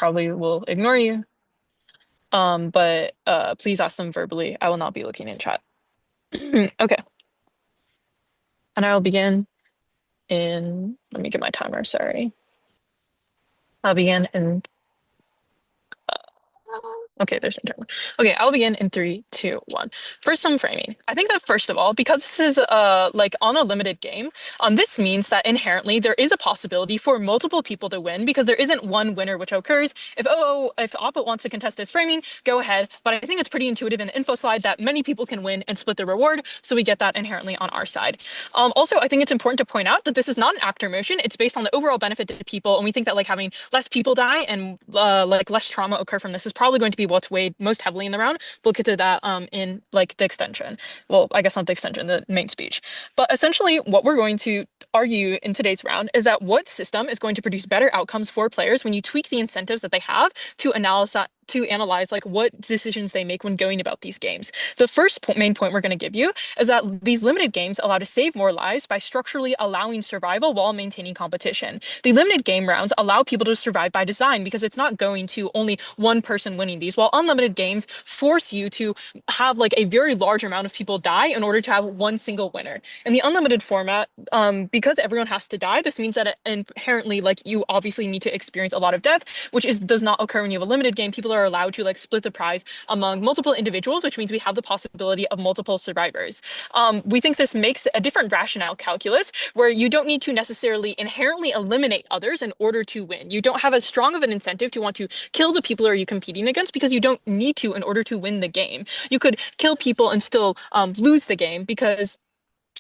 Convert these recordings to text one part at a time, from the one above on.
probably will ignore you. But please ask them verbally. I will not be looking in chat. Okay, and I will begin in, let me get my timer, sorry. I'll begin in Okay, there's no timer. Okay, I'll begin in three, two, one. First, some framing. I think that first of all, because this is like on a limited game, this means that inherently there is a possibility for multiple people to win because there isn't one winner which occurs. If Oppet wants to contest this framing, go ahead. But I think it's pretty intuitive in the info slide that many people can win and split the reward, so we get that inherently on our side. Also, I think it's important to point out that this is not an actor motion. It's based on the overall benefit to people, and we think that like having less people die and like less trauma occur from this is probably going to be what's weighed most heavily in the round. We'll get to that in like the extension. Well, I guess not the extension, the main speech. But essentially, what we're going to argue in today's round is that what system is going to produce better outcomes for players when you tweak the incentives that they have to analyze like what decisions they make when going about these games. The first main point we're going to give you is that these limited games allow to save more lives by structurally allowing survival while maintaining competition. The limited game rounds allow people to survive by design because it's not going to only one person winning these, while unlimited games force you to have like a very large amount of people die in order to have one single winner. In the unlimited format, because everyone has to die, this means that inherently like you obviously need to experience a lot of death, which does not occur when you have a limited game. People are allowed to like split the prize among multiple individuals, which means we have the possibility of multiple survivors. We think this makes a different rationale calculus where you don't need to necessarily inherently eliminate others in order to win. You don't have as strong of an incentive to want to kill the people you're competing against because you don't need to in order to win the game. You could kill people and still lose the game because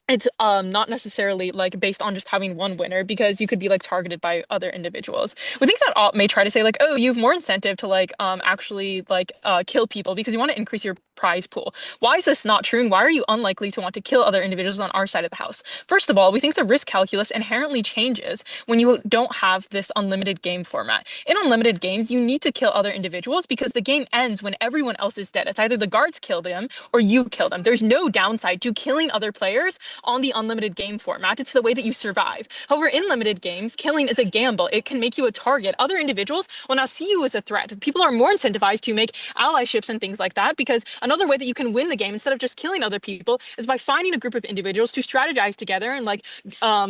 it's not necessarily like based on just having one winner because you could be like targeted by other individuals. We think that Op may try to say like, oh, you have more incentive to like actually like kill people because you want to increase your prize pool. Why is this not true, and why are you unlikely to want to kill other individuals on our side of the house? First of all, we think the risk calculus inherently changes when you don't have this unlimited game format. In unlimited games, you need to kill other individuals because the game ends when everyone else is dead. It's either the guards kill them or you kill them. There's no downside to killing other players on the unlimited game format. It's the way that you survive. However, in limited games, killing is a gamble. It can make you a target. Other individuals will now see you as a threat. People are more incentivized to make allyships and things like that because another way that you can win the game instead of just killing other people is by finding a group of individuals to strategize together and like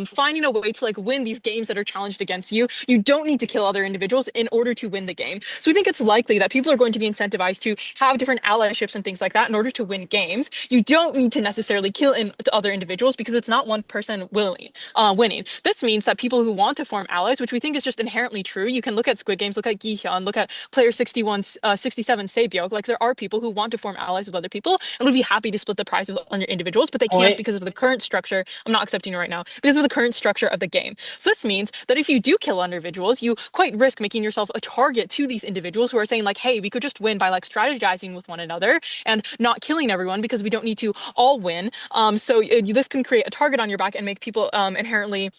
finding a way to like win these games that are challenged against you. You don't need to kill other individuals in order to win the game. So we think it's likely that people are going to be incentivized to have different allyships and things like that in order to win games. You don't need to necessarily kill other individuals because it's not one person winning. This means that people who want to form allies, which we think is just inherently true, you can look at Squid Games, look at Gihyun, look at player 61, 67 Saebyok, like there are people who want to form allies with other people and would be happy to split the prize with other individuals, but they can't Point. because of the current structure. I'm not accepting it right now because of the current structure of the game. So this means that if you do kill individuals, you quite risk making yourself a target to these individuals who are saying like, hey, we could just win by like strategizing with one another and not killing everyone because we don't need to all win. So this can create a target on your back and make people inherently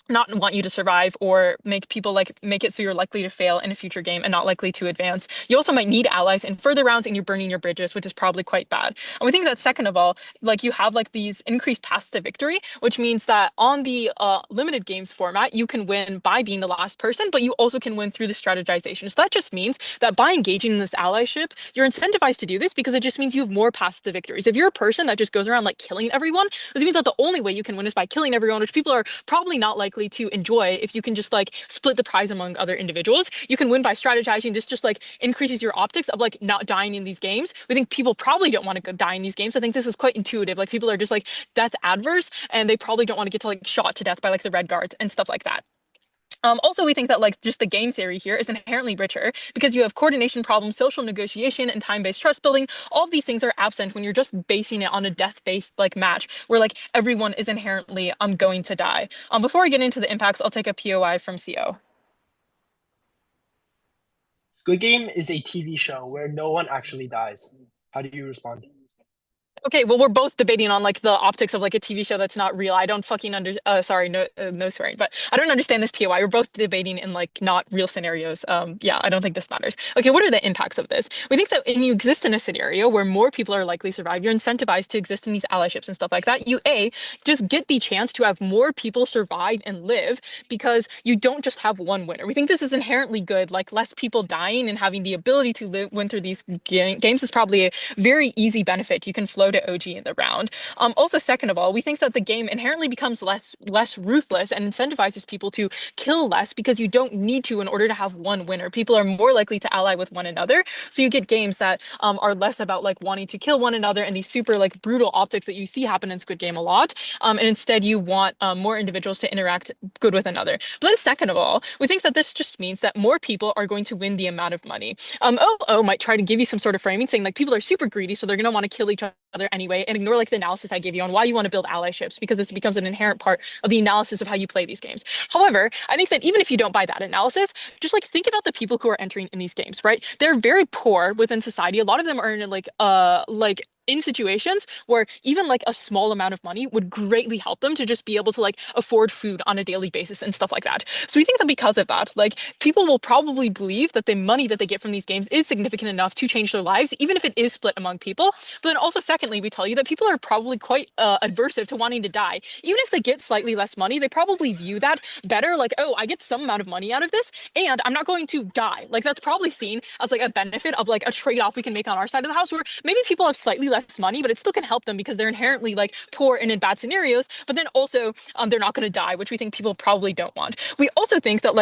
not want you to survive or make people like make it so you're likely to fail in a future game and not likely to advance. You also might need allies in further rounds and you're burning your bridges, which is probably quite bad. And we think that second of all, like you have like these increased paths to victory, which means that on the limited games format, you can win by being the last person, but you also can win through the strategization. So that just means that by engaging in this allyship, you're incentivized to do this because it just means you have more paths to victories. If you're a person that just goes around like killing everyone, this means that the only way you can win is by killing everyone, which people are probably not likely to enjoy if you can just like split the prize among other individuals. You can win by strategizing. This just like increases your optics of like not dying in these games. We think people probably don't want to go die in these games. I think this is quite intuitive. Like people are just like death adverse and they probably don't want to get to like shot to death by like the red guards and stuff like that. Also, we think that like just the game theory here is inherently richer because you have coordination problems, social negotiation, and time-based trust building. All of these things are absent when you're just basing it on a death-based like match where like everyone is inherently going to die. Before I get into the impacts, I'll take a POI from CO. Squid Game is a TV show where no one actually dies. How do you respond? Okay, well, we're both debating on like the optics of like a TV show that's not real. I don't fucking sorry, no swearing, but I don't understand this POI. We're both debating in like not real scenarios. Yeah, I don't think this matters. Okay, what are the impacts of this? We think that when you exist in a scenario where more people are likely to survive, you're incentivized to exist in these allyships and stuff like that. You just get the chance to have more people survive and live because you don't just have one winner. We think this is inherently good. Like less people dying and having the ability to win through these games is probably a very easy benefit. You can flow to OG in the round. Also, second of all, we think that the game inherently becomes less ruthless and incentivizes people to kill less because you don't need to in order to have one winner. People are more likely to ally with one another, so you get games that are less about like wanting to kill one another and these super like brutal optics that you see happen in Squid Game a lot. And instead, you want more individuals to interact good with another. But then, second of all, we think that this just means that more people are going to win the amount of money. OO might try to give you some sort of framing saying like people are super greedy, so they're going to want to kill each other anyway, and ignore like the analysis I gave you on why you want to build allyships because this becomes an inherent part of the analysis of how you play these games. However, I think that even if you don't buy that analysis, just like think about the people who are entering in these games, right? They're very poor within society. A lot of them are in like in situations where even like a small amount of money would greatly help them to just be able to like afford food on a daily basis and stuff like that. So we think that because of that, like people will probably believe that the money that they get from these games is significant enough to change their lives, even if it is split among people. But then also, secondly, we tell you that people are probably quite adversive to wanting to die. Even if they get slightly less money, they probably view that better, like, oh, I get some amount of money out of this, and I'm not going to die. Like that's probably seen as like a benefit of like a trade-off we can make on our side of the house where maybe people have slightly less money, but it still can help them because they're inherently like poor and in bad scenarios, but then also they're not going to die, which we think people probably don't want. We also think that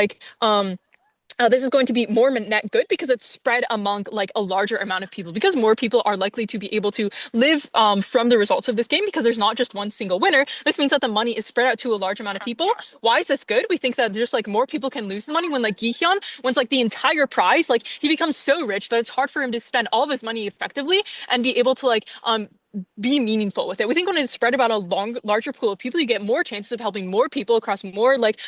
this is going to be more net good because it's spread among like a larger amount of people because more people are likely to be able to live from the results of this game because there's not just one single winner. This means that the money is spread out to a large amount of people. Why is this good? We think that just like more people can lose the money when like Gihyun wins like the entire prize, like he becomes so rich that it's hard for him to spend all of his money effectively and be able to like be meaningful with it. We think when it's spread about a larger pool of people, you get more chances of helping more people across more like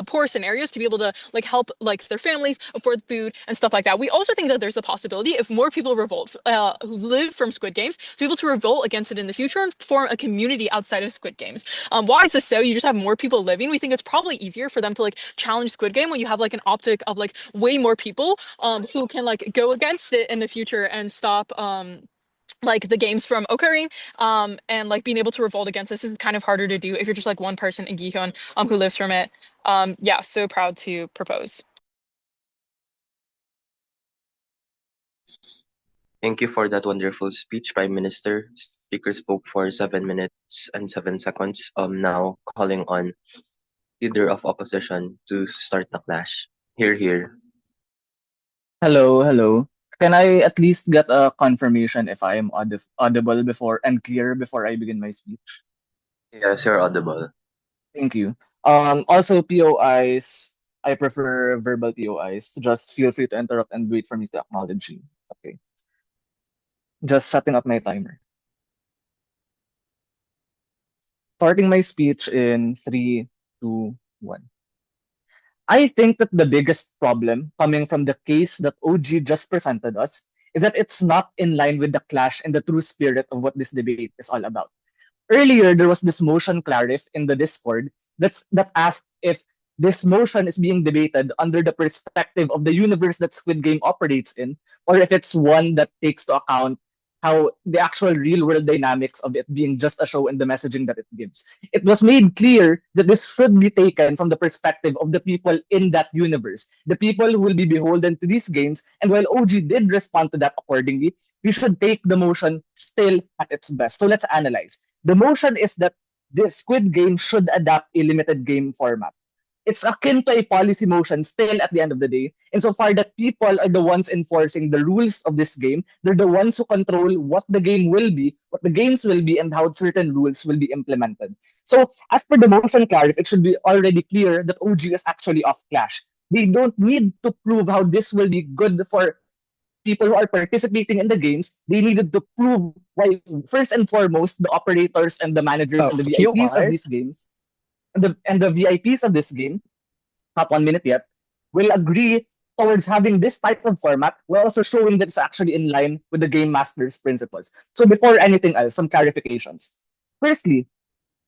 poor scenarios to be able to like help like their families afford food and stuff like that. We also think that there's a possibility if more people revolt who live from Squid Games to be able to revolt against it in the future and form a community outside of Squid Games. Why is this so? You just have more people living. We think it's probably easier for them to like challenge Squid Game when you have like an optic of like way more people who can like go against it in the future and stop like the games from occurring and like being able to revolt against this is kind of harder to do if you're just like one person in Gihon who lives from it. Yeah, so proud to propose. Thank you for that wonderful speech, Prime Minister. Speaker spoke for 7 minutes and 7 seconds. Now calling on Leader of Opposition to start the clash. Here. Hello, hello. Can I at least get a confirmation if I am audible before and clear before I begin my speech? Yes, you're audible. Thank you. Also, POIs, I prefer verbal POIs. Just feel free to interrupt and wait for me to acknowledge you. Okay. Just setting up my timer. Starting my speech in three, two, one. I think that the biggest problem coming from the case that OG just presented us is that it's not in line with the clash and the true spirit of what this debate is all about. Earlier there was this motion clarif in the Discord that asked if this motion is being debated under the perspective of the universe that Squid Game operates in, or if it's one that takes to account how the actual real world dynamics of it being just a show and the messaging that it gives. It was made clear that this should be taken from the perspective of the people in that universe, the people who will be beholden to these games. And while OG did respond to that accordingly, we should take the motion still at its best. So let's analyze. The motion is that the Squid Game should adapt a limited game format. It's akin to a policy motion still at the end of the day, insofar that people are the ones enforcing the rules of this game. They're the ones who control what the game will be, what the games will be, and how certain rules will be implemented. So, as per the motion clarif, it should be already clear that OG is actually off Clash. They don't need to prove how this will be good for people who are participating in the games. They needed to prove why, first and foremost, the operators and the managers and the VIPs of POI. these games and the VIPs of this game, not 1 minute yet, will agree towards having this type of format while also showing that it's actually in line with the game master's principles. So before anything else, some clarifications. Firstly,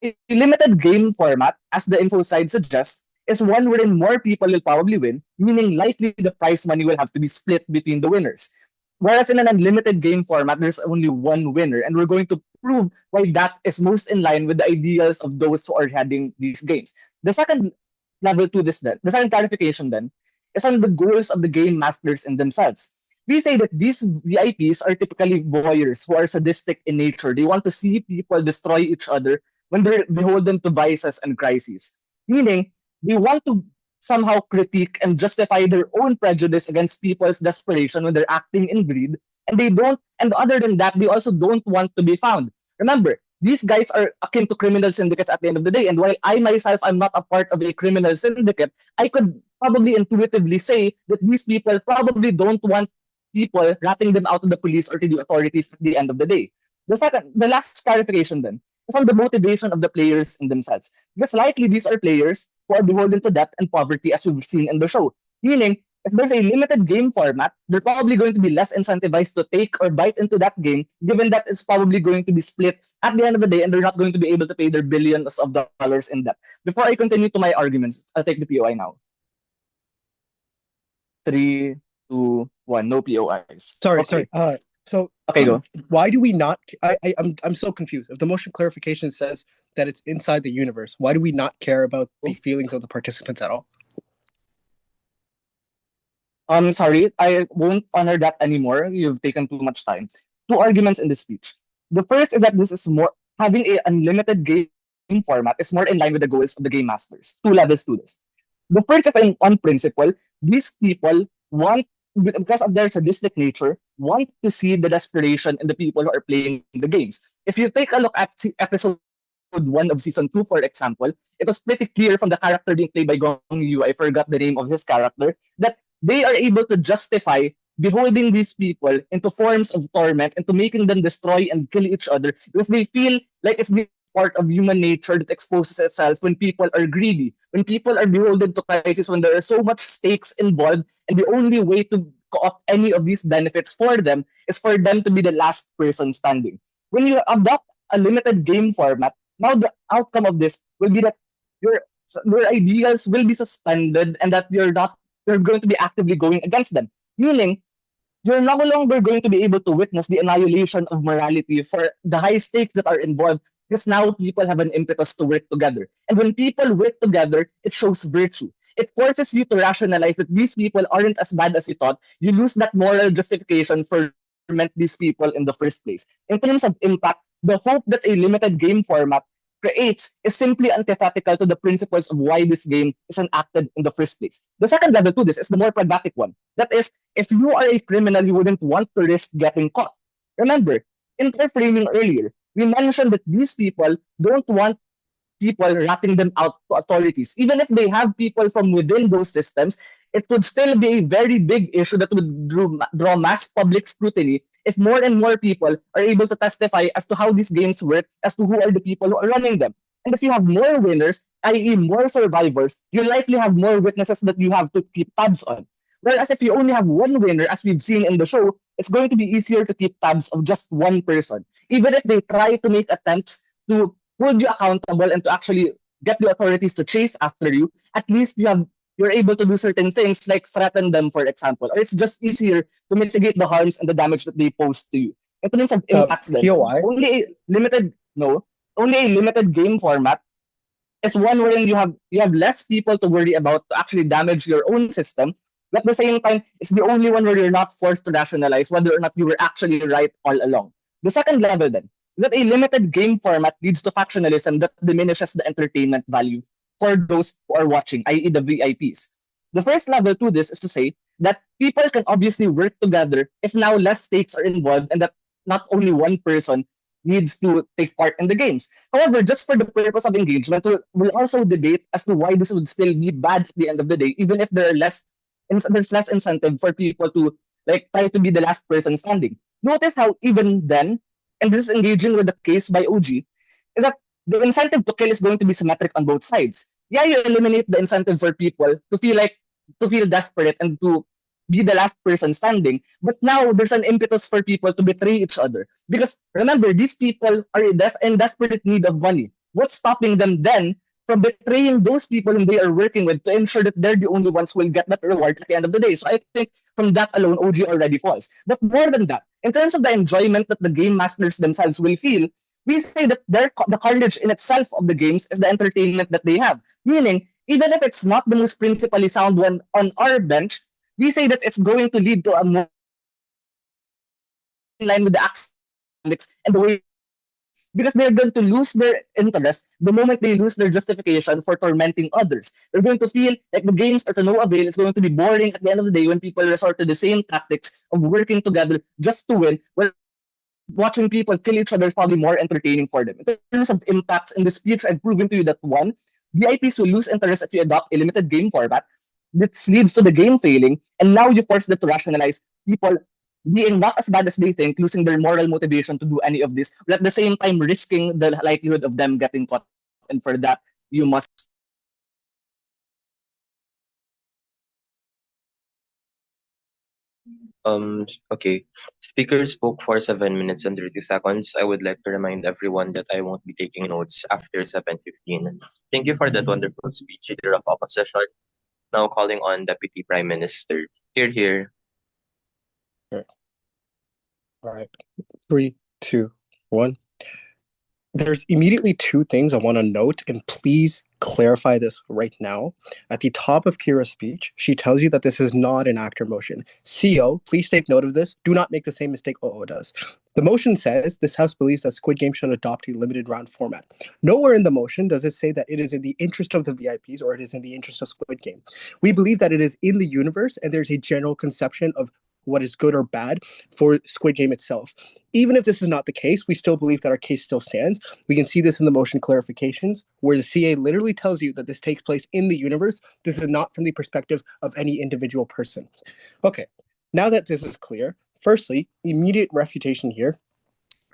a limited game format, as the info side suggests, is one wherein more people will probably win, meaning likely the prize money will have to be split between the winners. Whereas in an unlimited game format, there's only one winner, and we're going to prove why that is most in line with the ideals of those who are heading these games. The second level to this then, the second clarification then, is on the goals of the game masters in themselves. We say that these VIPs are typically voyeurs who are sadistic in nature. They want to see people destroy each other when they're beholden to vices and crises. Meaning, they want to somehow critique and justify their own prejudice against people's desperation when they're acting in greed. And they don't, and other than that, they also don't want to be found. Remember, these guys are akin to criminal syndicates at the end of the day. And while I myself am not a part of a criminal syndicate, I could probably intuitively say that these people probably don't want people ratting them out to the police or to the authorities at the end of the day. The last clarification then is on the motivation of the players in themselves. Because likely these are players who are beholden to debt and poverty as we've seen in the show. Meaning, if there's a limited game format, they're probably going to be less incentivized to take or bite into that game, given that it's probably going to be split at the end of the day and they're not going to be able to pay their billions of dollars in debt. Before I continue to my arguments, I'll take the POI now. 3, 2, 1. No POIs. Sorry, Okay. sorry. So Okay, go. why do we not? I'm so confused. If the motion clarification says that it's inside the universe, why do we not care about the feelings of the participants at all? Sorry, I won't honor that anymore. You've taken too much time. Two arguments in this speech. The first is that this is more having a unlimited game format is more in line with the goals of the game masters. Two levels to this. The first is on principle. These people want, because of their sadistic nature, want to see the desperation in the people who are playing the games. If you take a look at episode 1 of season 2, for example, it was pretty clear from the character being played by Gong Yu, I forgot the name of his character, that they are able to justify beholding these people into forms of torment, into making them destroy and kill each other because they feel like it's the part of human nature that exposes itself when people are greedy, when people are beholden to crisis, when there are so much stakes involved, and the only way to co-opt any of these benefits for them is for them to be the last person standing. When you adopt a limited game format, now the outcome of this will be that your your ideals will be suspended and that you're going to be actively going against them. Meaning, you're no longer going to be able to witness the annihilation of morality for the high stakes that are involved because now people have an impetus to work together. And when people work together, it shows virtue. It forces you to rationalize that these people aren't as bad as you thought. You lose that moral justification for meant these people in the first place. In terms of impact, the hope that a limited game format creates is simply antithetical to the principles of why this game is enacted in the first place. The second level to this is the more pragmatic one. That is, if you are a criminal, you wouldn't want to risk getting caught. Remember, in our framing earlier, we mentioned that these people don't want people ratting them out to authorities. Even if they have people from within those systems, it would still be a very big issue that would draw mass public scrutiny if more and more people are able to testify as to how these games work, as to who are the people who are running them. And if you have more winners, i.e., more survivors, you likely have more witnesses that you have to keep tabs on. Whereas if you only have one winner, as we've seen in the show, it's going to be easier to keep tabs of just one person. Even if they try to make attempts to hold you accountable and to actually get the authorities to chase after you, at least you're able to do certain things like threaten them, for example, or it's just easier to mitigate the harms and the damage that they pose to you. In terms of impacts, then POI? only a limited no, only a limited game format is one wherein you have less people to worry about to actually damage your own system. But at the same time, it's the only one where you're not forced to rationalize whether or not you were actually right all along. The second level then is that a limited game format leads to factionalism that diminishes the entertainment value for those who are watching, i.e. the VIPs. The first level to this is to say that people can obviously work together if now less stakes are involved and that not only one person needs to take part in the games. However, just for the purpose of engagement, we'll also debate as to why this would still be bad at the end of the day, even if there's less incentive for people to like try to be the last person standing. Notice how even then, and this is engaging with the case by OG, is that the incentive to kill is going to be symmetric on both sides. Yeah, you eliminate the incentive for people to feel desperate and to be the last person standing. But now there's an impetus for people to betray each other. Because remember, these people are in desperate need of money. What's stopping them then from betraying those people whom they are working with to ensure that they're the only ones who will get that reward at the end of the day? So I think from that alone, OG already falls. But more than that, in terms of the enjoyment that the game masters themselves will feel, we say that the carnage in itself of the games is the entertainment that they have. Meaning, even if it's not the most principally sound one on our bench, we say that it's going to lead to a more in line with the action mechanics and the way because they're going to lose their interest the moment they lose their justification for tormenting others. They're going to feel like the games are to no avail. It's going to be boring at the end of the day when people resort to the same tactics of working together just to win. Well, watching people kill each other is probably more entertaining for them. In terms of impacts in this future, I've proven to you that one, VIPs will lose interest if you adopt a limited game format. This leads to the game failing, and now you force them to rationalize people being not as bad as they think, losing their moral motivation to do any of this, but at the same time risking the likelihood of them getting caught. And for that, you must. Okay. Speaker spoke for 7 minutes and 30 seconds. I would like to remind everyone that I won't be taking notes after 7:15. Thank you for that wonderful speech, Leader of Opposition. Now calling on Deputy Prime Minister. Here, here. All right. 3, 2, 1. There's immediately two things I want to note, and please clarify this right now. At the top of Kira's speech, she tells you that this is not an actor motion. CO, please take note of this. Do not make the same mistake OO does. The motion says this House believes that Squid Game should adopt a limited round format. Nowhere in the motion does it say that it is in the interest of the VIPs or it is in the interest of Squid Game. We believe that it is in the universe, and there's a general conception of what is good or bad for Squid Game itself. Even if this is not the case, we still believe that our case still stands. We can see this in the motion clarifications, where the CA literally tells you that this takes place in the universe. This is not from the perspective of any individual person. Okay, now that this is clear, firstly, immediate refutation here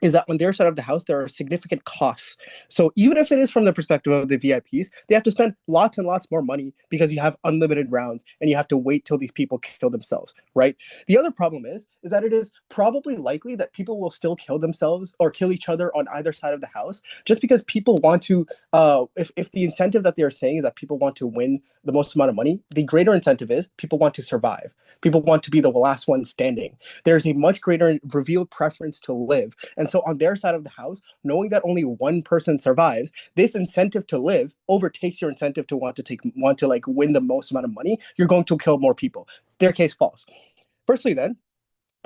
is that when they're side of the house, there are significant costs. So even if it is from the perspective of the VIPs, they have to spend lots and lots more money because you have unlimited rounds and you have to wait till these people kill themselves, right? The other problem is that it is probably likely that people will still kill themselves or kill each other on either side of the house just because people want to, if the incentive that they're saying is that people want to win the most amount of money, the greater incentive is people want to survive. People want to be the last one standing. There's a much greater revealed preference to live. And so on their side of the house, knowing that only one person survives, this incentive to live overtakes your incentive to want to like win the most amount of money. You're going to kill more people. Their case falls. Firstly, then,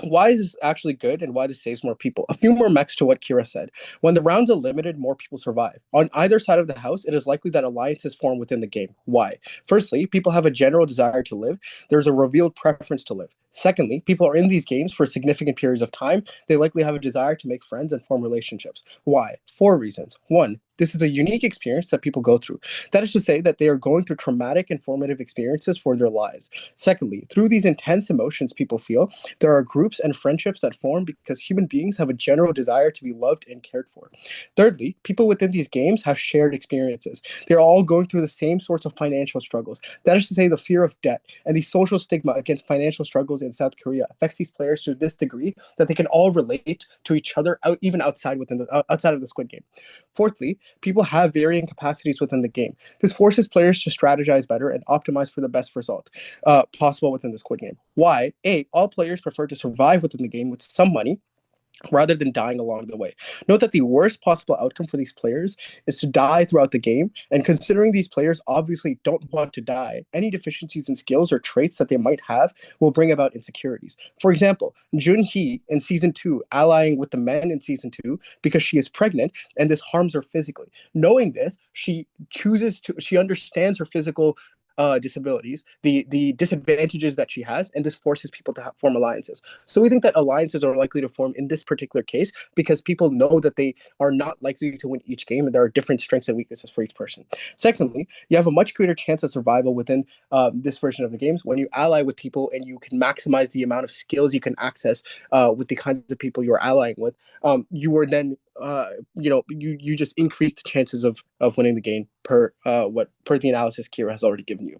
why is this actually good and why this saves more people? A few more mechs to what Kira said. When the rounds are limited, more people survive. On either side of the house, it is likely that alliances form within the game. Why? Firstly, people have a general desire to live. There's a revealed preference to live. Secondly, people are in these games for significant periods of time. They likely have a desire to make friends and form relationships. Why? 4 reasons. One, this is a unique experience that people go through. That is to say that they are going through traumatic and formative experiences for their lives. Secondly, through these intense emotions people feel, there are groups and friendships that form because human beings have a general desire to be loved and cared for. Thirdly, people within these games have shared experiences. They're all going through the same sorts of financial struggles. That is to say, the fear of debt and the social stigma against financial struggles in South Korea affects these players to this degree that they can all relate to each other, even outside of the Squid Game. Fourthly, people have varying capacities within the game. This forces players to strategize better and optimize for the best result possible within the Squid Game. Why? All players prefer to survive within the game with some money rather than dying along the way. Note that the worst possible outcome for these players is to die throughout the game, and considering these players obviously don't want to die, any deficiencies in skills or traits that they might have will bring about insecurities. For example, Jun-hee in Season 2 allying with the men in Season 2 because she is pregnant and this harms her physically. Knowing this, she understands her physical disabilities, the disadvantages that she has, and this forces people to form alliances. So we think that alliances are likely to form in this particular case because people know that they are not likely to win each game, and there are different strengths and weaknesses for each person. Secondly, you have a much greater chance of survival within this version of the games when you ally with people and you can maximize the amount of skills you can access with the kinds of people you're allying with. You are then you just increase the chances of winning the game per the analysis Kira has already given you.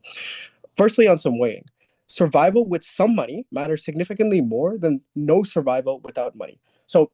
Firstly, on some weighing. Survival with some money matters significantly more than no survival without money. So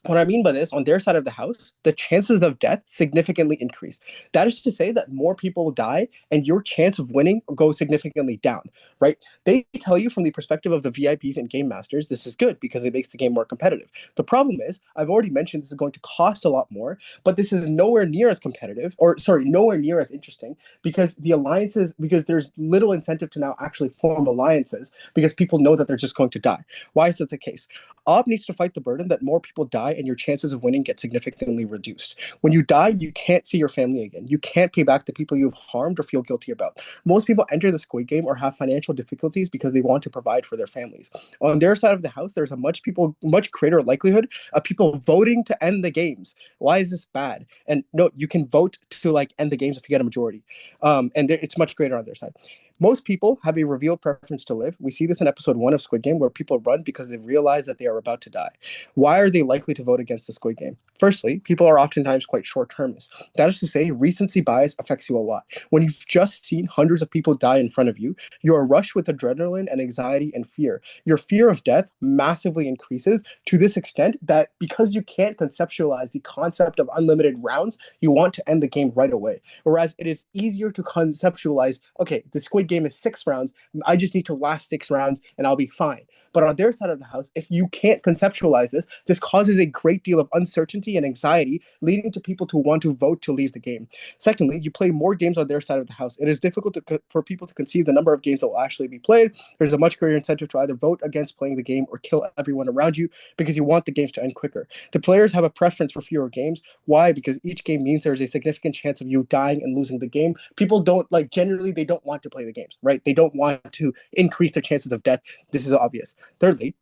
what I mean by this, on their side of the house, the chances of death significantly increase. That is to say that more people will die and your chance of winning goes significantly down, right? They tell you from the perspective of the VIPs and game masters, this is good because it makes the game more competitive. The problem is, I've already mentioned this is going to cost a lot more, but this is nowhere near as competitive, or sorry, nowhere near as interesting because the alliances, because there's little incentive to now actually form alliances because people know that they're just going to die. Why is that the case? Op needs to fight the burden that more people die and your chances of winning get significantly reduced. When you die, you can't see your family again. You can't pay back the people you've harmed or feel guilty about. Most people enter the Squid Game or have financial difficulties because they want to provide for their families. On their side of the house, there's a much greater likelihood of people voting to end the games. Why is this bad? And no, you can vote to like end the games if you get a majority, and it's much greater on their side. Most people have a revealed preference to live. We see this in episode 1 of Squid Game, where people run because they realize that they are about to die. Why are they likely to vote against the Squid Game? Firstly, people are oftentimes quite short termist. That is to say, recency bias affects you a lot. When you've just seen hundreds of people die in front of you, you are rushed with adrenaline and anxiety and fear. Your fear of death massively increases to this extent that because you can't conceptualize the concept of unlimited rounds, you want to end the game right away. Whereas it is easier to conceptualize, okay, the Squid Game is 6 rounds. I just need to last 6 rounds and I'll be fine. But on their side of the house, if you can't conceptualize this causes a great deal of uncertainty and anxiety, leading to people to want to vote to leave the game. Secondly, you play more games on their side of the house. It is difficult for people to conceive the number of games that will actually be played. There's a much greater incentive to either vote against playing the game or kill everyone around you because you want the games to end quicker. The players have a preference for fewer games. Why? Because each game means there's a significant chance of you dying and losing the game. People don't like generally they don't want to play the games, right? They don't want to increase their chances of death. This is obvious. Thirdly,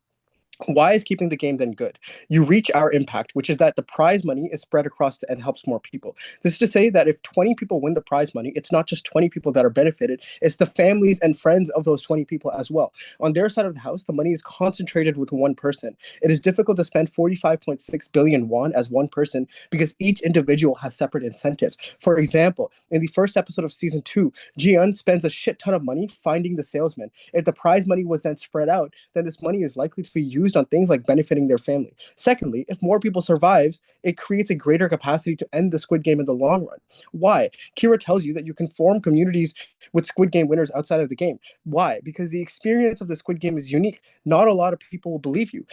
why is keeping the game then good? You reach our impact, which is that the prize money is spread across and helps more people. This is to say that if 20 people win the prize money, it's not just 20 people that are benefited, it's the families and friends of those 20 people as well. On their side of the house, the money is concentrated with one person. It is difficult to spend 45.6 billion won as one person because each individual has separate incentives. For example, in the first episode of season 2, Jian spends a shit ton of money finding the salesman. If the prize money was then spread out, then this money is likely to be used on things like benefiting their family. Secondly, if more people survive, it creates a greater capacity to end the Squid Game in the long run. Why? Kira tells you that you can form communities with Squid Game winners outside of the game. Why? Because the experience of the Squid Game is unique. Not a lot of people will believe you.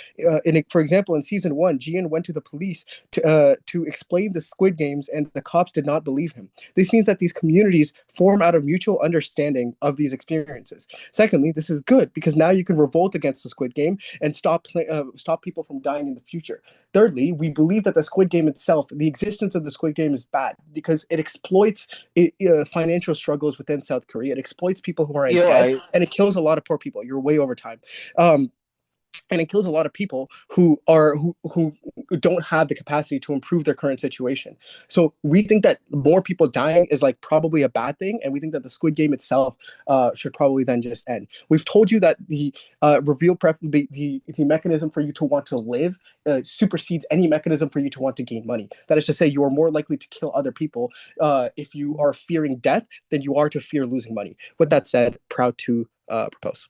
For example, in season 1, Jian went to the police to explain the Squid Games, and the cops did not believe him. This means that these communities form out of mutual understanding of these experiences. Secondly, this is good because now you can revolt against the Squid Game and stop people from dying in the future. Thirdly, we believe that the Squid Game itself, the existence of the Squid Game, is bad because it exploits financial struggles within South Korea. It exploits people who are in debt, EOI, and it kills a lot of poor people. You're way over time. Um, and it kills a lot of people who don't have the capacity to improve their current situation. So we think that more people dying is like probably a bad thing, and we think that the Squid Game itself should probably then just end. We've told you that the the mechanism for you to want to live supersedes any mechanism for you to want to gain money. That is to say, you are more likely to kill other people if you are fearing death than you are to fear losing money. With that said, proud to propose.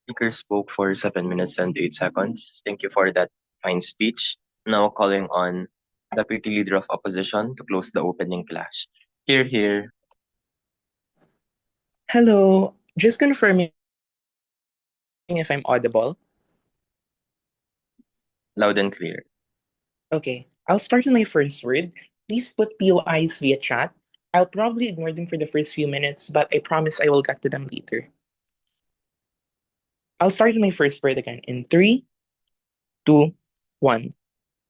Speaker spoke for 7 minutes and 8 seconds. Thank you for that fine speech. Now calling on Deputy Leader of Opposition to close the opening clash. Here, here, Hello, just confirming if I'm audible. loud and clear. Okay, I'll start with my first word. Please put POIs via chat. I'll probably ignore them for the first few minutes, but I promise I will get to them later. I'll start with my first word again in 3, 2, 1.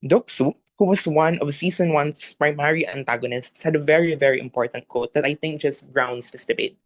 Doksu, who was one of season 1's primary antagonists, had a very, very important quote that I think just grounds this debate.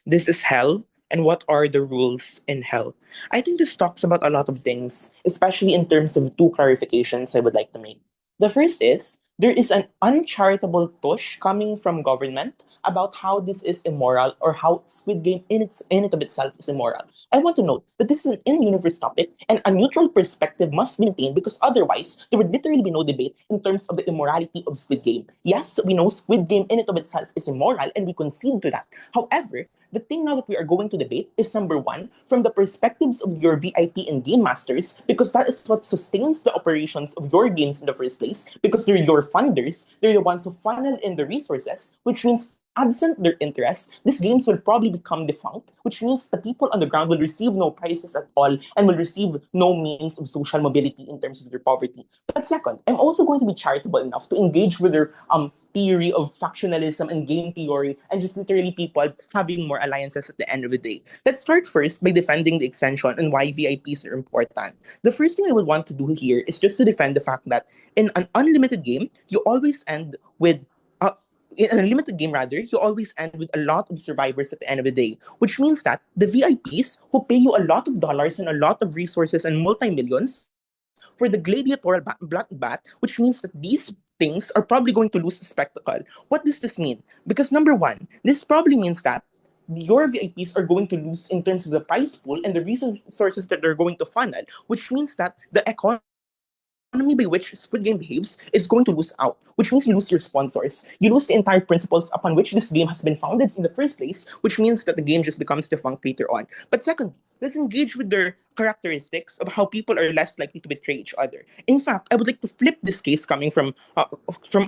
This is hell, and what are the rules in hell? I think this talks about a lot of things, especially in terms of two clarifications I would like to make. The first is there is an uncharitable push coming from government about how this is immoral or how Squid Game in it of itself is immoral. I want to note that this is an in-universe topic and a neutral perspective must be maintained because otherwise there would literally be no debate in terms of the immorality of Squid Game. Yes, we know Squid Game in it of itself is immoral and we concede to that. However, the thing now that we are going to debate is number one, from the perspectives of your VIP and game masters, because that is what sustains the operations of your games in the first place, because they're your funders, they're the ones who funnel in the resources, which means absent their interest, these games will probably become defunct, which means the people on the ground will receive no prizes at all and will receive no means of social mobility in terms of their poverty. But second, I'm also going to be charitable enough to engage with their theory of factionalism and game theory and just literally people having more alliances at the end of the day. Let's start first by defending the extension and why VIPs are important. The first thing I would want to do here is just to defend the fact that in an unlimited game, you always end with in a limited game rather, you always end with a lot of survivors at the end of the day, which means that the VIPs who pay you a lot of dollars and a lot of resources and multi-millions for the gladiatorial bloodbath, which means that these things are probably going to lose the spectacle. What does this mean? Because number one, this probably means that your VIPs are going to lose in terms of the prize pool and the resources that they're going to funnel, which means that the economy by which Squid Game behaves is going to lose out, which means you lose your sponsors. You lose the entire principles upon which this game has been founded in the first place, which means that the game just becomes defunct later on. But secondly, let's engage with their characteristics of how people are less likely to betray each other. In fact, I would like to flip this case coming from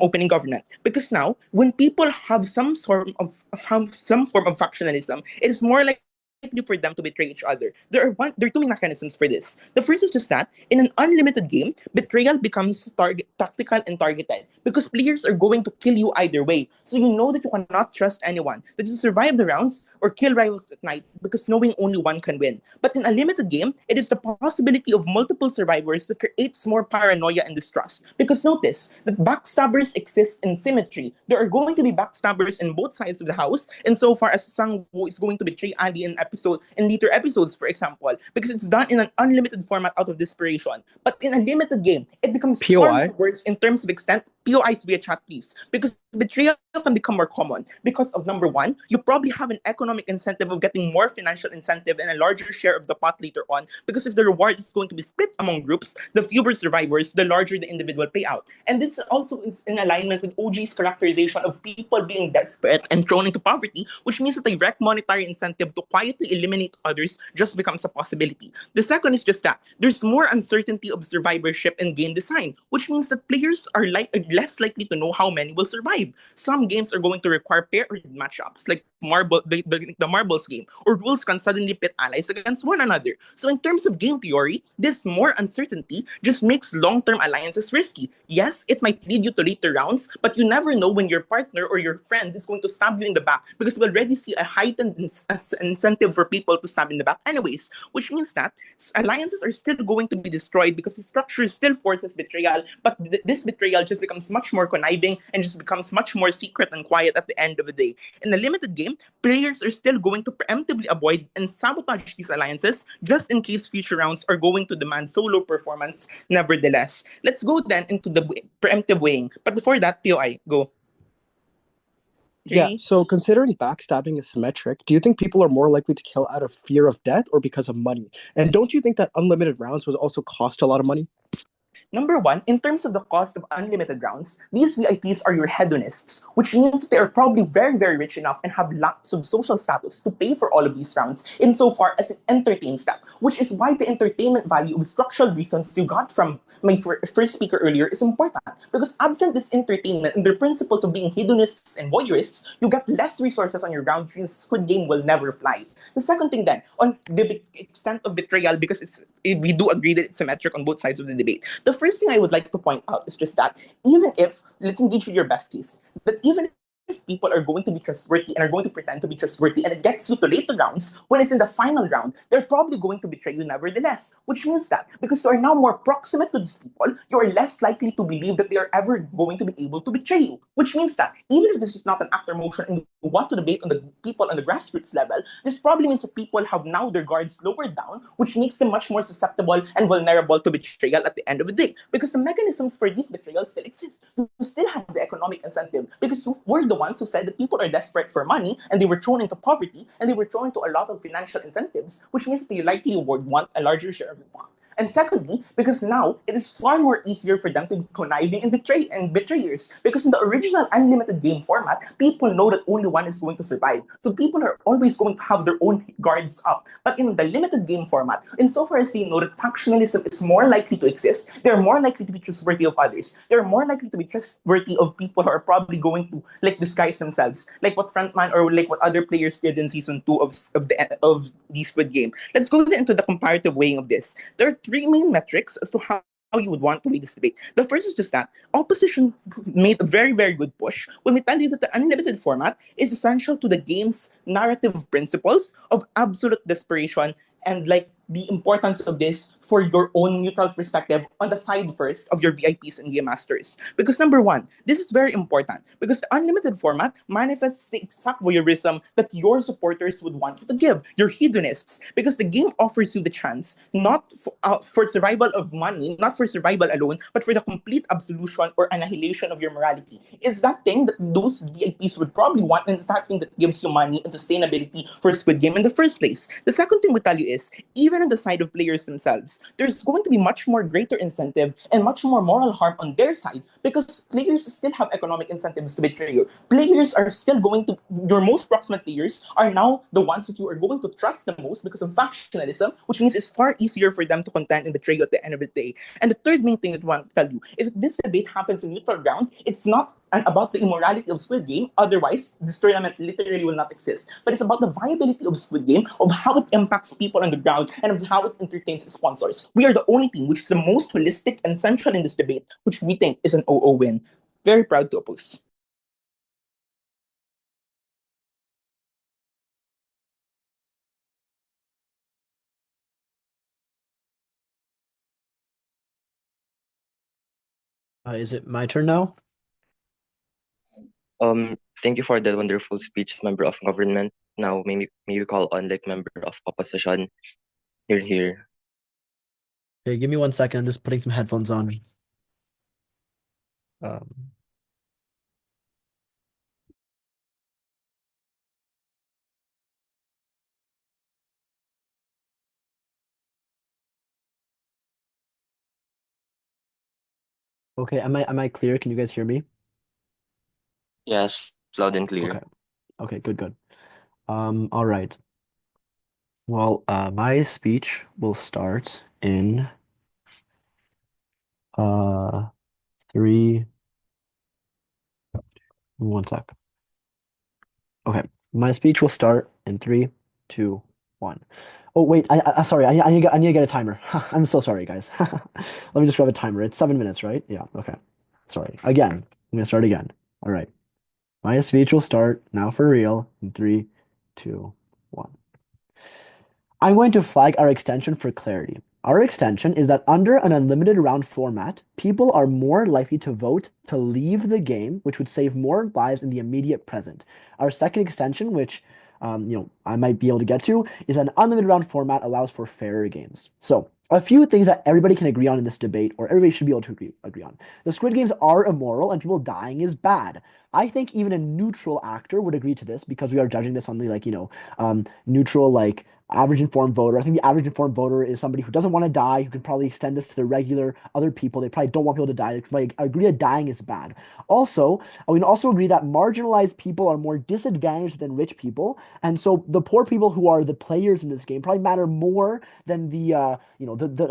opening government because now when people have some form of factionalism, it is more likely for them to betray each other. There are two main mechanisms for this. The first is just that in an unlimited game, betrayal becomes tactical and targeted because players are going to kill you either way. So you know that you cannot trust anyone, that you survive the rounds or kill rivals at night because knowing only one can win. But in a limited game, it is the possibility of multiple survivors that creates more paranoia and distrust. Because notice that backstabbers exist in symmetry. There are going to be backstabbers in both sides of the house, insofar as Sangwoo is going to betray Ali in later episodes, for example, because it's done in an unlimited format out of desperation. But in a limited game, it becomes far POI? more worse in terms of extent. POIs via chat, please. Because betrayal can become more common. Because of number one, you probably have an economic incentive of getting more financial incentive and a larger share of the pot later on. Because if the reward is going to be split among groups, the fewer survivors, the larger the individual payout. And this also is in alignment with OG's characterization of people being desperate and thrown into poverty, which means a direct monetary incentive to quietly eliminate others just becomes a possibility. The second is just that there's more uncertainty of survivorship in game design, which means that players are less likely to know how many will survive. Some games are going to require paired matchups, like the marbles game, or rules can suddenly pit allies against one another. So in terms of game theory, this more uncertainty just makes long-term alliances risky. Yes, it might lead you to later rounds, but you never know when your partner or your friend is going to stab you in the back because we already see a heightened incentive for people to stab in the back anyways, which means that alliances are still going to be destroyed because the structure still forces betrayal, but this betrayal just becomes much more conniving and just becomes much more secret and quiet at the end of the day. In a limited game, players are still going to preemptively avoid and sabotage these alliances just in case future rounds are going to demand solo performance nevertheless. Let's go then into the preemptive weighing. But before that, POI, go. Yeah, Three. so considering backstabbing is symmetric, do you think people are more likely to kill out of fear of death or because of money? And don't you think that unlimited rounds would also cost a lot of money? Number one, in terms of the cost of unlimited rounds, these VIPs are your hedonists, which means they are probably very, very rich enough and have lots of social status to pay for all of these rounds insofar as it entertains them, which is why the entertainment value of structural reasons you got from my first speaker earlier is important. Because absent this entertainment and the principles of being hedonists and voyeurists, you get less resources on your ground, which means Squid Game will never fly. The second thing then, on the extent of betrayal, because we do agree that it's symmetric on both sides of the debate. The first thing I would like to point out is just that even if, let's engage with your best case, that even if people are going to be trustworthy and are going to pretend to be trustworthy, and it gets you to later rounds, when it's in the final round, they're probably going to betray you nevertheless. Which means that because you are now more proximate to these people, you are less likely to believe that they are ever going to be able to betray you. Which means that even if this is not an actor motion and you want to debate on the people on the grassroots level, this probably means that people have now their guards lowered down, which makes them much more susceptible and vulnerable to betrayal at the end of the day. Because the mechanisms for these betrayals still exist. You still have the economic incentive because you were the ones who said that people are desperate for money and they were thrown into poverty and they were thrown into a lot of financial incentives, which means they likely would want a larger share of the pie. And secondly, because now it is far more easier for them to be conniving and betrayers. Because in the original unlimited game format, people know that only one is going to survive. So people are always going to have their own guards up. But in the limited game format, insofar as they know that factionalism is more likely to exist, they're more likely to be trustworthy of others. They're more likely to be trustworthy of people who are probably going to like disguise themselves, like what Frontman or like what other players did in season 2 of the Squid Game. Let's go into the comparative weighing of this. There are three main metrics as to how you would want to weigh this debate. The first is just that opposition made a very, very good push when we tell you that the unlimited format is essential to the game's narrative principles of absolute desperation and like the importance of this for your own neutral perspective on the side first of your VIPs and game masters. Because number one, this is very important because the unlimited format manifests the exact voyeurism that your supporters would want you to give, your hedonists, because the game offers you the chance not for survival of money, not for survival alone, but for the complete absolution or annihilation of your morality. Is that thing that those VIPs would probably want, and it's that thing that gives you money and sustainability for Squid Game in the first place. The second thing we tell you is, even on the side of players themselves, there's going to be much more greater incentive and much more moral harm on their side because players still have economic incentives to betray you. Players are still going to, your most proximate players are now the ones that you are going to trust the most because of factionalism, which means it's far easier for them to contend and betray you at the end of the day. And the third main thing that I want to tell you is that this debate happens in neutral ground. It's not about the immorality of Squid Game. Otherwise, this tournament literally will not exist. But it's about the viability of Squid Game, of how it impacts people on the ground, and of how it entertains sponsors. We are the only team which is the most holistic and central in this debate, which we think is an 0-0 win. Very proud to oppose. Is it my turn now? Thank you for that wonderful speech, member of government. Now, may we call on like member of opposition. Here, here. Okay, give me 1 second. I'm just putting some headphones on. Um, okay, am I clear? Can you guys hear me? Yes, loud and clear. Okay. Okay, good, good. All right. Well, my speech will start in 3, 1 sec. Okay, my speech will start in 3, 2, 1. Oh wait, sorry, I need to get a timer. I'm so sorry, guys. Let me just grab a timer. It's 7 minutes, right? Yeah, okay. Sorry. Again, I'm gonna start again. All right. My speech will start now for real in 3, 2, 1. I'm going to flag our extension for clarity. Our extension is that under an unlimited round format, people are more likely to vote to leave the game, which would save more lives in the immediate present. Our second extension, which I might be able to get to, is an unlimited round format allows for fairer games. So a few things that everybody can agree on in this debate, or everybody should be able to agree on. The Squid Games are immoral and people dying is bad. I think even a neutral actor would agree to this because we are judging this on the neutral average informed voter. I think the average informed voter is somebody who doesn't want to die, who can probably extend this to the regular other people. They probably don't want people to die. They probably agree that dying is bad. Also, we can also agree that marginalized people are more disadvantaged than rich people, and so the poor people who are the players in this game probably matter more than the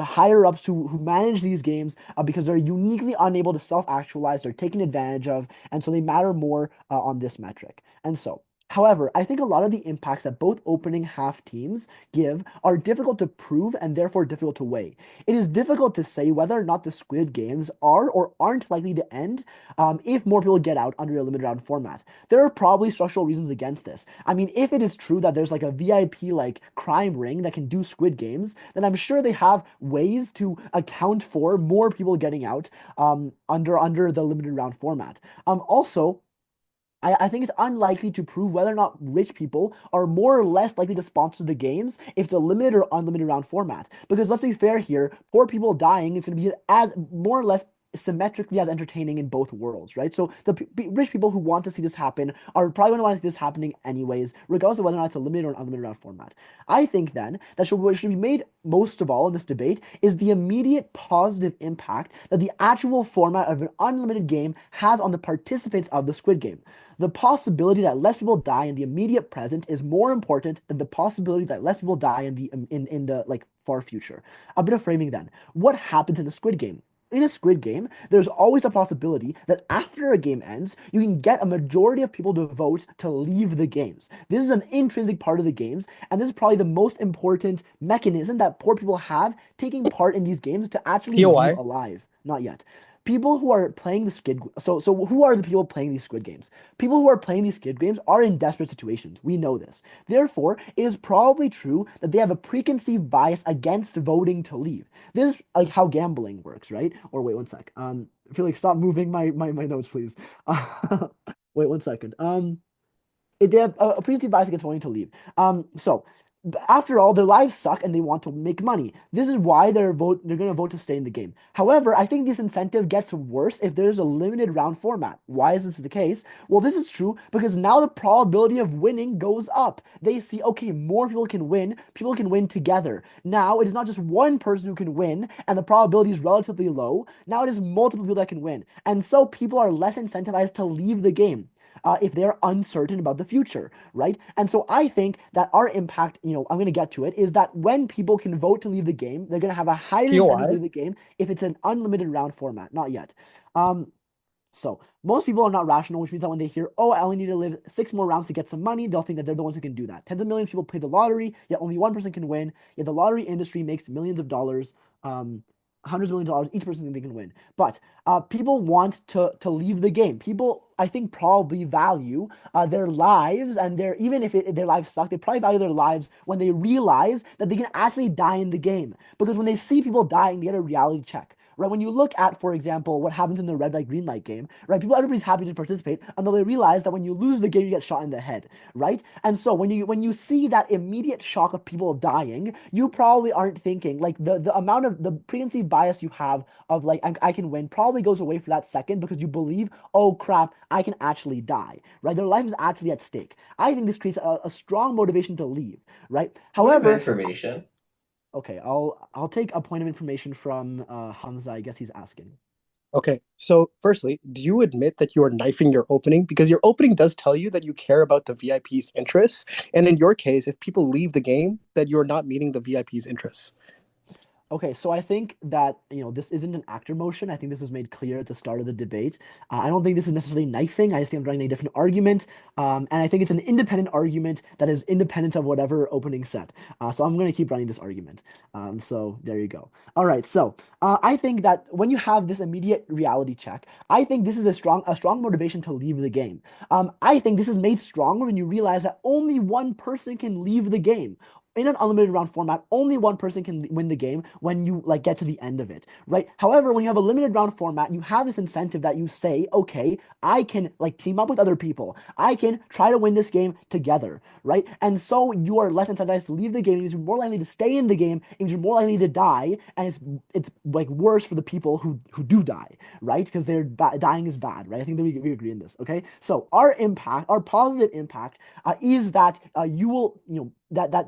higher ups who manage these games because they're uniquely unable to self-actualize. They're taken advantage of, and so they matter more on this metric. And so, However, I think a lot of the impacts that both opening half teams give are difficult to prove and therefore difficult to weigh. It is difficult to say whether or not the Squid Games are or aren't likely to end if more people get out under a limited round format. There are probably structural reasons against this. I mean, if it is true that there's like a VIP like crime ring that can do Squid Games, then I'm sure they have ways to account for more people getting out under the limited round format. Also, I think it's unlikely to prove whether or not rich people are more or less likely to sponsor the games if it's a limited or unlimited round format. Because let's be fair here, poor people dying is going to be as more or less symmetrically as entertaining in both worlds, right? So the rich people who want to see this happen are probably going to want to see this happening anyways, regardless of whether or not it's a limited or an unlimited round format. I think then that what should be made most of all in this debate is the immediate positive impact that the actual format of an unlimited game has on the participants of the Squid Game. The possibility that less people die in the immediate present is more important than the possibility that less people die in the like far future. A bit of framing then. What happens in a Squid Game? In a Squid Game, there's always a possibility that after a game ends, you can get a majority of people to vote to leave the games. This is an intrinsic part of the games, and this is probably the most important mechanism that poor people have taking part in these games to actually leave POI. alive. Not yet. People who are playing the Squid so who are the people playing these Squid Games? People who are playing these Squid Games are in desperate situations. We know this. Therefore, it is probably true that they have a preconceived bias against voting to leave. This is like how gambling works, right? Or wait one sec. Felix, stop moving my notes, please. Wait one second. They have a preemptive bias against wanting to leave. So after all, their lives suck and they want to make money. This is why they're going to vote to stay in the game. However, I think this incentive gets worse if there's a limited round format. Why is this the case? Well, this is true because now the probability of winning goes up. They see, okay, more people can win together. Now it is not just one person who can win and the probability is relatively low. Now it is multiple people that can win. And so people are less incentivized to leave the game if they're uncertain about the future, right? And so I think that our impact, I'm going to get to it, is that when people can vote to leave the game, they're going to have a higher incentive to POI. leave the game if it's an unlimited round format. Not yet. So most people are not rational, which means that when they hear, oh, I only need to live 6 more rounds to get some money, they'll think that they're the ones who can do that. Tens of millions of people play the lottery, yet only one person can win. Yet the lottery industry makes millions of dollars, hundreds of millions of dollars. Each person thinks they can win. But people want to leave the game. People, I think, probably value their lives and even if their lives suck, they probably value their lives when they realize that they can actually die in the game. Because when they see people dying, they get a reality check. Right, when you look at, for example, what happens in the red light, green light game, right? Everybody's happy to participate until they realize that when you lose the game, you get shot in the head, right? And so when you see that immediate shock of people dying, you probably aren't thinking like the amount of the preconceived bias you have of like I can win probably goes away for that second because you believe, oh crap, I can actually die, right? Their life is actually at stake. I think this creates a strong motivation to leave, right? Point of However, information. okay, I'll take a point of information from Hamza. I guess he's asking. Okay, so firstly, do you admit that you are knifing your opening? Because your opening does tell you that you care about the VIP's interests. And in your case, if people leave the game, that you're not meeting the VIP's interests. Okay, so I think that, this isn't an actor motion. I think this was made clear at the start of the debate. I don't think this is necessarily knifing. I just think I'm drawing a different argument. And I think it's an independent argument that is independent of whatever opening said. So I'm going to keep running this argument. So there you go. All right, so I think that when you have this immediate reality check, I think this is a strong motivation to leave the game. I think this is made stronger when you realize that only one person can leave the game in an unlimited round format. Only one person can win the game when you like get to the end of it, right? However, when you have a limited round format, you have this incentive that you say, okay, I can like team up with other people. I can try to win this game together, right? And so you are less incentivized to leave the game. It means you're more likely to stay in the game. It means you're more likely to die, and it's like worse for the people who do die, right? Because dying is bad, right? I think that we agree on this, okay? So our impact, our positive impact, is that you will, that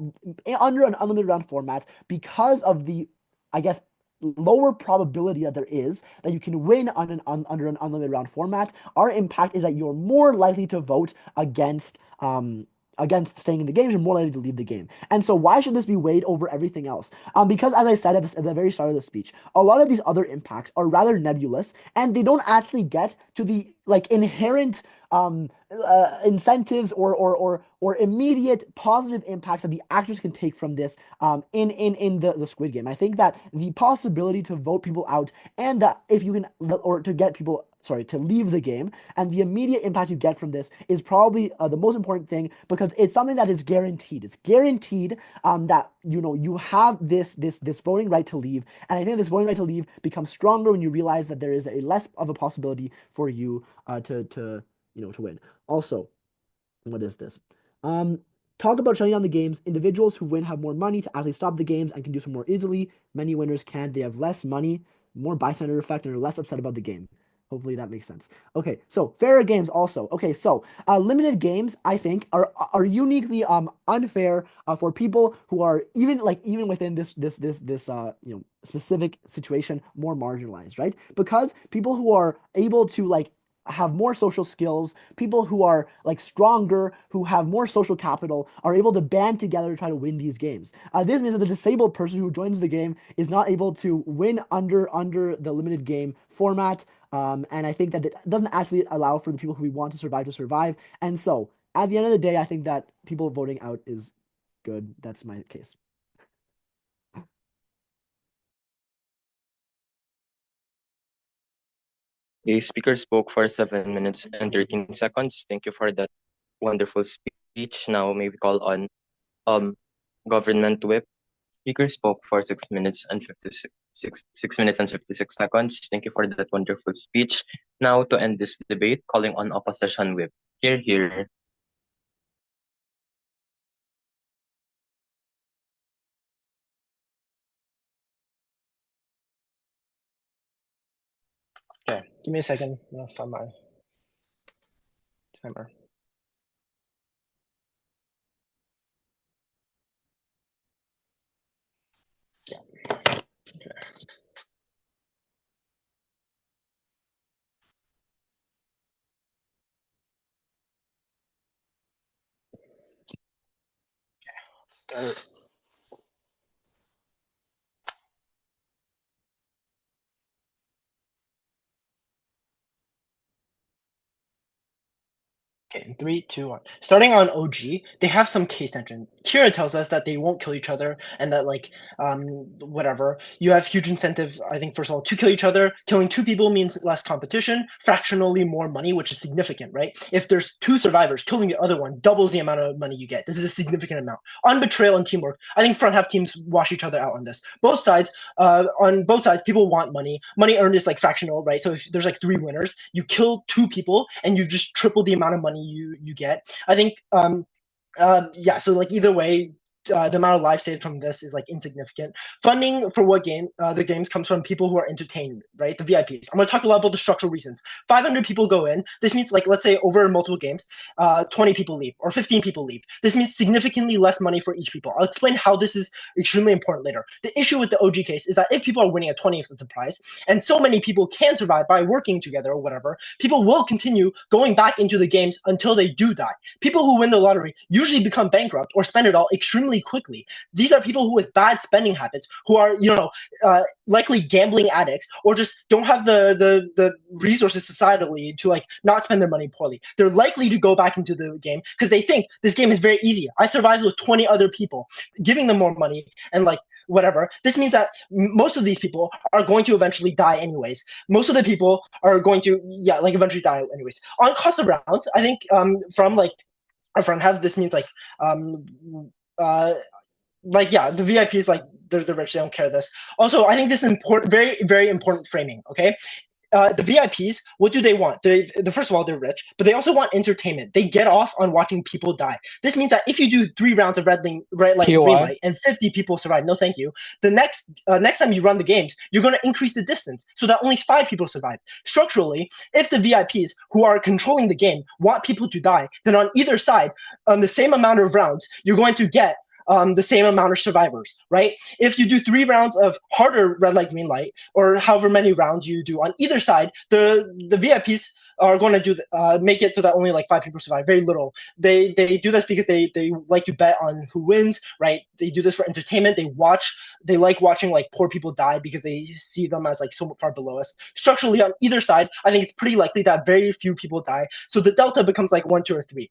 under an unlimited round format, because of the, I guess, lower probability that there is that you can win under an unlimited round format, our impact is that you're more likely to vote against staying in the game. You're more likely to leave the game. And so why should this be weighed over everything else? Because as I said at the very start of the speech, a lot of these other impacts are rather nebulous and they don't actually get to the like inherent incentives or immediate positive impacts that the actors can take from this in the Squid Game. I think that the possibility to vote people out and that if you can or to get people to leave the game and the immediate impact you get from this is probably the most important thing because it's something that is guaranteed. It's guaranteed that you have this voting right to leave, and I think this voting right to leave becomes stronger when you realize that there is a less of a possibility for you to win. Also, what is this? Talk about shutting down the games. Individuals who win have more money to actually stop the games and can do so more easily. Many winners can't. They have less money, more bystander effect, and are less upset about the game. Hopefully that makes sense. Okay, so fairer games also. Okay, so limited games I think are uniquely unfair for people who are even within this specific situation more marginalized, right? Because people who are able to have more social skills, people who are stronger, who have more social capital, are able to band together to try to win these games. This means that the disabled person who joins the game is not able to win under the limited game format. And I think that it doesn't actually allow for the people who we want to survive. And so, at the end of the day, I think that people voting out is good. That's my case. The speaker spoke for 7 minutes and 13 seconds. Thank you for that wonderful speech. Now may we call on um government whip. Speaker spoke for 6 minutes and 6 minutes and 56 seconds. Thank you for that wonderful speech. Now to end this debate, calling on opposition whip. Here, here. Okay, give me a second. I'll find my timer. Yeah. Okay. Start. Okay, in three, two, one. Starting on OG, they have some case tension. Kira tells us that they won't kill each other and that whatever. You have huge incentives, I think, first of all, to kill each other. Killing two people means less competition, fractionally more money, which is significant, right? If there's two survivors, killing the other one doubles the amount of money you get. This is a significant amount. On betrayal and teamwork, I think front half teams wash each other out on this. On both sides, people want money. Money earned is fractional, right? So if there's three winners, you kill two people and you just triple the amount of money you get. I think yeah, so either way, the amount of life saved from this is insignificant. Funding for the games comes from people who are entertained, right? The VIPs. I'm going to talk a lot about the structural reasons. 500 people go in. This means let's say over multiple games, 20 people leave or 15 people leave. This means significantly less money for each people. I'll explain how this is extremely important later. The issue with the OG case is that if people are winning a 20th of the prize, and so many people can survive by working together or whatever, people will continue going back into the games until they do die. People who win the lottery usually become bankrupt or spend it all extremely quickly. These are people who with bad spending habits, who are likely gambling addicts, or just don't have the resources societally to not spend their money poorly. They're likely to go back into the game because they think this game is very easy. I survived with 20 other people, giving them more money and whatever. This means that most of these people are going to eventually die anyways. Most of the people are going to eventually die anyways. On cost of rounds, I think from our front half, this means the VIPs they're the rich, they don't care this. Also, I think this is important, very very important framing. Okay, the VIPs, what do they want? First of all, they're rich, but they also want entertainment. They get off on watching people die. This means that if you do 3 rounds of red light, green light, and 50 people survive, no thank you. The next time you run the games, you're going to increase the distance so that only 5 people survive. Structurally, if the VIPs who are controlling the game want people to die, then on either side, on the same amount of rounds, you're going to get the same amount of survivors, right? If you do 3 rounds of harder red light, green light, or however many rounds you do on either side, the VIPs are going to make it so that only like 5 people survive. Very little. They do this because they like to bet on who wins, right? They do this for entertainment. They like watching like poor people die because they see them as like so far below us. Structurally, on either side, I think it's pretty likely that very few people die. So the delta becomes like 1, 2, or 3.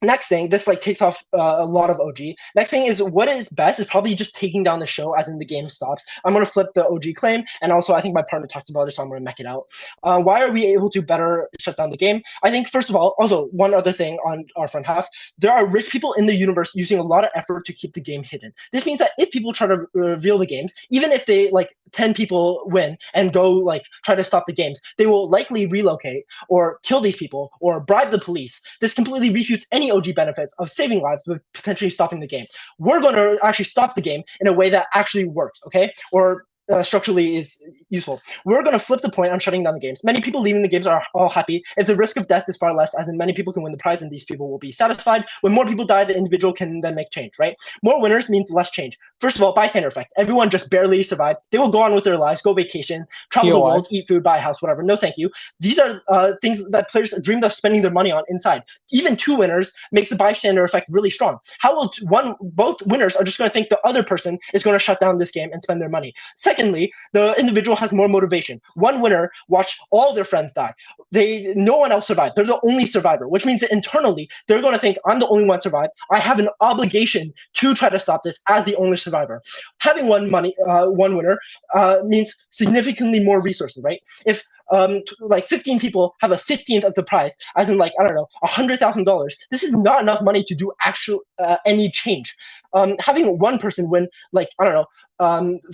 Next thing, this like takes off a lot of OG. Next thing is what is best is probably just taking down the show as in the game stops. I'm going to flip the OG claim, and also I think my partner talked about it, so I'm going to mech it out. Why are we able to better shut down the game? I think first of all, also one other thing on our front half, there are rich people in the universe using a lot of effort to keep the game hidden. This means that if people try to reveal the games, even if they like 10 people win and go like try to stop the games, they will likely relocate or kill these people or bribe the police. This completely refutes any OG benefits of saving lives but potentially stopping the game. We're going to actually stop the game in a way that actually works, okay? Or structurally is useful. We're going to flip the point on shutting down the games. Many people leaving the games are all happy if the risk of death is far less, as in many people can win the prize and these people will be satisfied. When more people die, the individual can then make change, right? More winners means less change. First of all, bystander effect. Everyone just barely survived. They will go on with their lives, go vacation, travel the POI. world, eat food, buy a house, whatever. No, thank you. These are things that players dreamed of spending their money on inside. Even 2 winners makes the bystander effect really strong. How will both winners are just going to think the other person is going to shut down this game and spend their money? Secondly, the individual has more motivation. 1 winner watched all their friends die. No one else survived. They're the only survivor, which means that internally they're going to think I'm the only one survived. I have an obligation to try to stop this as the only survivor. Having one winner means significantly more resources, right? If like 15 people have a 15th of the prize, as in like, I don't know, $100,000. This is not enough money to do actual any change. Having one person win like, I don't know,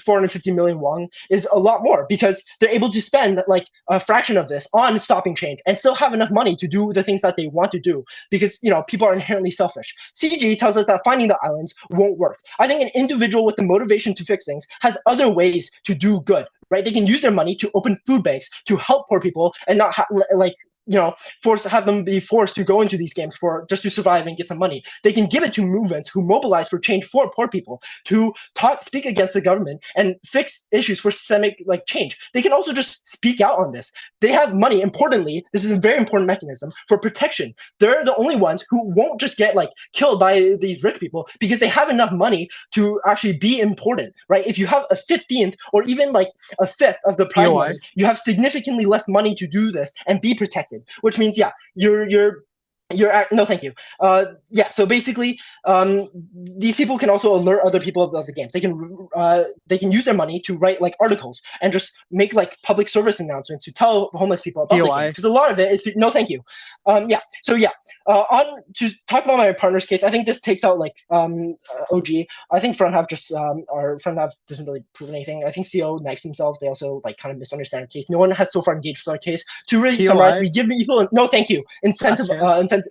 450 million won is a lot more because they're able to spend like a fraction of this on stopping change and still have enough money to do the things that they want to do because, you know, people are inherently selfish. CG tells us that finding the islands won't work. I think an individual with the motivation to fix things has other ways to do good, right? They can use their money to open food banks to help poor people and not have them be forced to go into these games for just to survive and get some money. They can give it to movements who mobilize for change for poor people to speak against the government and fix issues for systemic like change. They can also just speak out on this. They have money. Importantly, this is a very important mechanism for protection. They're the only ones who won't just get like killed by these rich people because they have enough money to actually be important, right? If you have a 15th or even like a fifth of the prize POI. money, you have significantly less money to do this and be protected, which means, yeah, no, thank you. Yeah, so basically, these people can also alert other people of the games. They can use their money to write like articles and just make like public service announcements to tell homeless people about the game. Because a lot of it is no, thank you. Yeah, so yeah, on to talk about my partner's case. I think this takes out like OG. I think front half our front half doesn't really prove anything. I think CO knifes themselves. They also like kind of misunderstand our case. No one has so far engaged with our case. To really summarize, we give people no, thank you, incentive.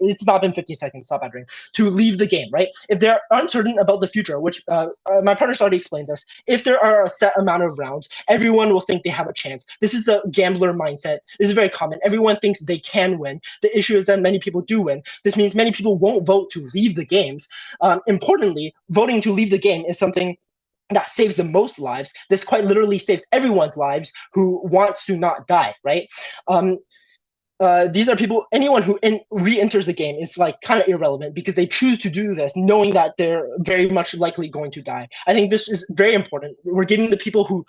It's not been 15 seconds. Stop adding to leave the game, right? If they're uncertain about the future, which my partner's already explained this. If there are a set amount of rounds, everyone will think they have a chance. This is the gambler mindset. This is very common. Everyone thinks they can win. The issue is that many people do win. This means many people won't vote to leave the games. Importantly, voting to leave the game is something that saves the most lives. This quite literally saves everyone's lives who wants to not die, right? These are people, anyone who re-enters the game is like kind of irrelevant because they choose to do this knowing that they're very much likely going to die. I think this is very important. We're giving the people who,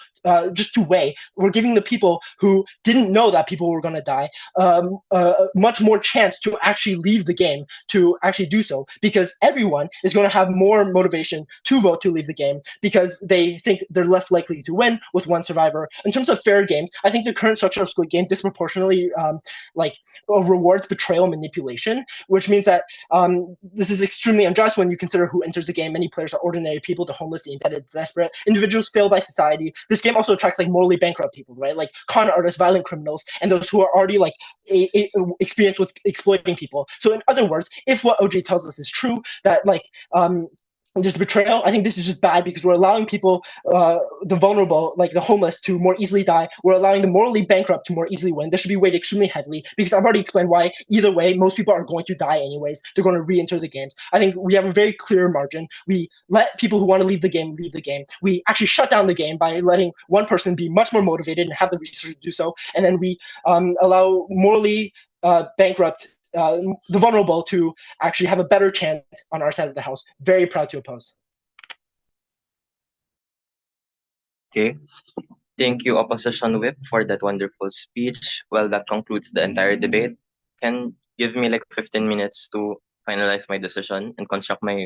just to weigh, we're giving the people who didn't know that people were going to die much more chance to actually leave the game, to actually do so, because everyone is going to have more motivation to vote to leave the game because they think they're less likely to win with one survivor. In terms of fair games, I think the current structure of Squid Game disproportionately rewards betrayal manipulation, which means that this is extremely unjust when you consider who enters the game. Many players are ordinary people, the homeless, the indebted, the desperate. Individuals failed by society. This game also attracts like morally bankrupt people, right? Like con artists, violent criminals, and those who are already like experienced with exploiting people. So in other words, if what OJ tells us is true, that there's betrayal. I think this is just bad because we're allowing people, the vulnerable, like the homeless, to more easily die. We're allowing the morally bankrupt to more easily win. This should be weighed extremely heavily because I've already explained why. Either way, most people are going to die anyways. They're going to re-enter the games. I think we have a very clear margin. We let people who want to leave the game leave the game. We actually shut down the game by letting one person be much more motivated and have the resources to do so, and then we allow morally bankrupt the vulnerable to actually have a better chance on our side of the house. Very proud to oppose. Okay. Thank you, Opposition Whip, for that wonderful speech. Well, that concludes the entire debate. Can give me like 15 minutes to finalize my decision and construct my